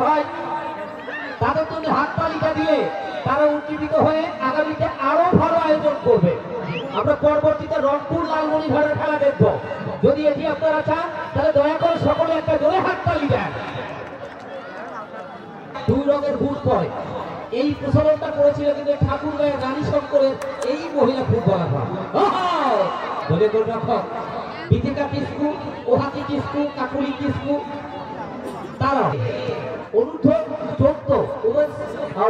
ভাই তাদের জন্য হাততালিটা দিয়ে তারা উজ্জীবিত হয়ে আগামীতে আরো ভালো আয়োজন করবে। আমরা পরবর্তীতে রংপুর লালমনিরহাটের খেলা দেখবো। যদি এটি আপনারা চান তাহলে দয়া করে সকলে একটা জোরে হাততালি দেন। দুই রঙের বুট পরে এই প্রচলনটা করেছিল কিন্তু ঠাকুরগাঁয়ের রানী শঙ্করের এই মহিলা ফুটবলার দলে গোলরক্ষক বিথিকা কিসকু, ওহাকি কিসকু, কাকুলি কিসকু তারা অনূর্ধ্ব 14 উমেন্স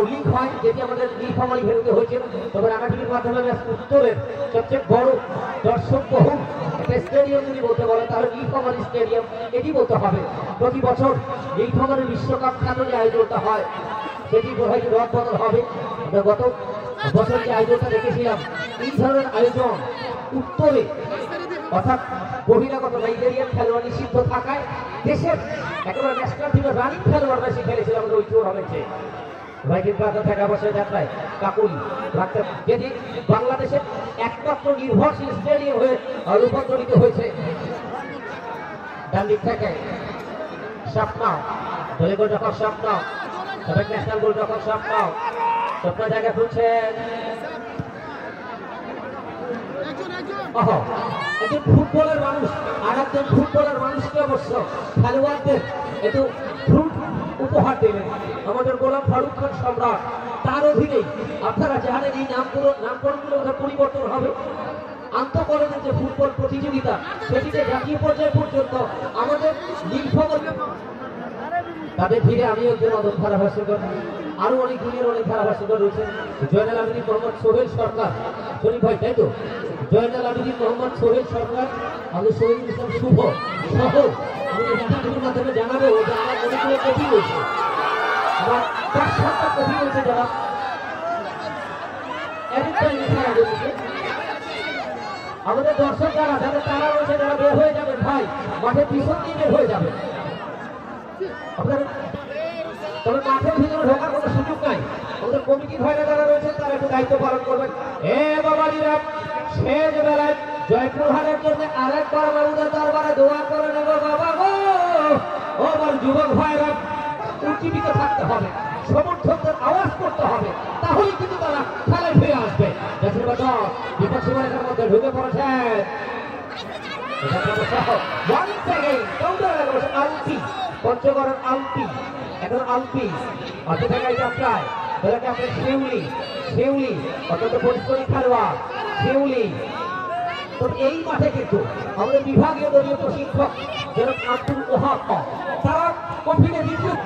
লিগ হয়, যেটি আমাদের নীলফামারী ভেন্যুতে হয়েছে। তবে রাঙাটিভির মাধ্যমে উত্তরের সবচেয়ে বড় দর্শক বহুল একটা স্টেডিয়াম যদি বলতে বলে তাহলে নীলফামারী স্টেডিয়াম এটি বলতে হবে। প্রতি বছর নীলফামারী বিশ্বকাপ খ্যাত যে আয়োজনটা হয় সেটি হয়তো রদ বদল হবে। আমরা গত বছর যে আয়োজনটা দেখেছিলাম এই ধরনের আয়োজন উত্তরে অর্থাৎ বহিরাগত নাইজেরিয়ান খেলোয়াড় নিষিদ্ধ থাকায় দেশের একেবারে ন্যাশনাল টিমের রানিং খেলোয়াড় বেশি খেলেছিল আমাদের ওই টুর্নামেন্টে। ভাইটির প্রান্ত টাকা পয়সা যাত্রায় কাকুলি রাখতে যেটি বাংলাদেশের একমাত্র নির্ভরশীল স্টেডিয়াম হয়ে রূপান্তরিত হয়েছে। ডান দিক থেকে স্বপ্নাও দলে গোলরক্ষক স্বপ্নাও সাবেক ন্যাশনাল গোলরক্ষক স্বপ্নাও স্বপ্ন জায়গা খুঁজছেন। একজন ফুটবলের মানুষ আর একজন ফুটবলের মানুষকে অবশ্য খেলোয়াড়দের একটু ফ্রুট উপহার দেবেন আমাদের গোলাম ফারুক খান সম্রাট। তার অধীনেই আপনারা জানেন এই নামকরণগুলো পরিবর্তন হবে। আন্তঃকলেজের যে ফুটবল প্রতিযোগিতা সেটিতে জাতীয় পর্যায় পর্যন্ত আমাদের নীলফামারী তাদের ভিড়ে আমি একজন অদম ধারাভাষ্যকর, আরো অনেক দুনিয়ার অনেক ধারাভাষ্যকর রয়েছেন। জয়নাল আবেদীন মোহাম্মদ সোহেল সরকার, শরীফ ভাই তাই তো? জয়নাল আবেদীন মোহাম্মদ সোহেল সরকার, আমাদের শহীদুল ইসলাম শুভ সহ আমাদের নেতাগুলির মাধ্যমে জানাবো যে আমার অনেকগুলো কপি রয়েছে, আমার 5-7টা কপি রয়েছে যারা আমাদের দর্শক যারা যাদের তারা রয়েছে যারা বের হয়ে যাবেন ভাই মাঠের পিছন দিয়ে বের হয়ে যাবেন। আপনার তবে মাঠের ভিতরে ঢোকার কোনো সুযোগ নাই। আমাদের কমিটি ভাইরা যারা রয়েছেন তারা একটু দায়িত্ব পালন করবেন। বাবাজিরা শেষ বেলায় জয়পুরহাটের জন্য আরেকবার বাবুদের দরবারে দোয়া করে নেব বাবা গো। আমার যুবক ভাইরা উজ্জীবিত থাকতে হবে, সমর্থকদের আওয়াজ করতে হবে, তাহলে কিন্তু তারা খেলায় ফিরে আসবে। বিপক্ষী বাহিনীর মধ্যে ঢুকে পড়েছে পঞ্চগড়ের আলপি, এখন আলপি অর্থ থাকায় যাত্রায় তাদেরকে আপনার শিউলি অত্যন্ত পরিশ্রমী খেলোয়াড় শিউলি। তো এই মাঠে কিন্তু আমাদের বিভাগীয় দলীয় প্রশিক্ষক যেরকম আব্দুল ওহাব তারা কঠিনে বিদ্যুৎ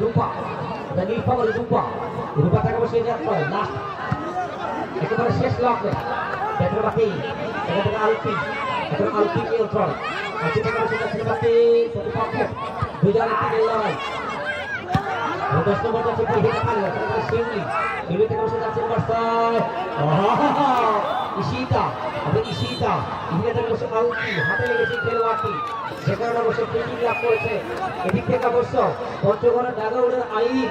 রূপা নীলফামারী রূপা টাকা বসে যাচ্ছে লাস্ট একেবারে শেষ লগ্নে বাকি আলপি এখন আলপি নিয়ন্ত্রণ দুজনের তিনের লড়াই 10 নম্বর যাচ্ছে শিউলি থেকে বসে যাচ্ছেন ঈশিতা থেকে বসে আলপি হাতে লেগেছে খেলোয়াড়টি যে কারণে অবশ্য ফিল্ডিং লাভ করেছে। এদিক থেকে অবশ্য পঞ্চগড়ের ডাগাউড়ের আইন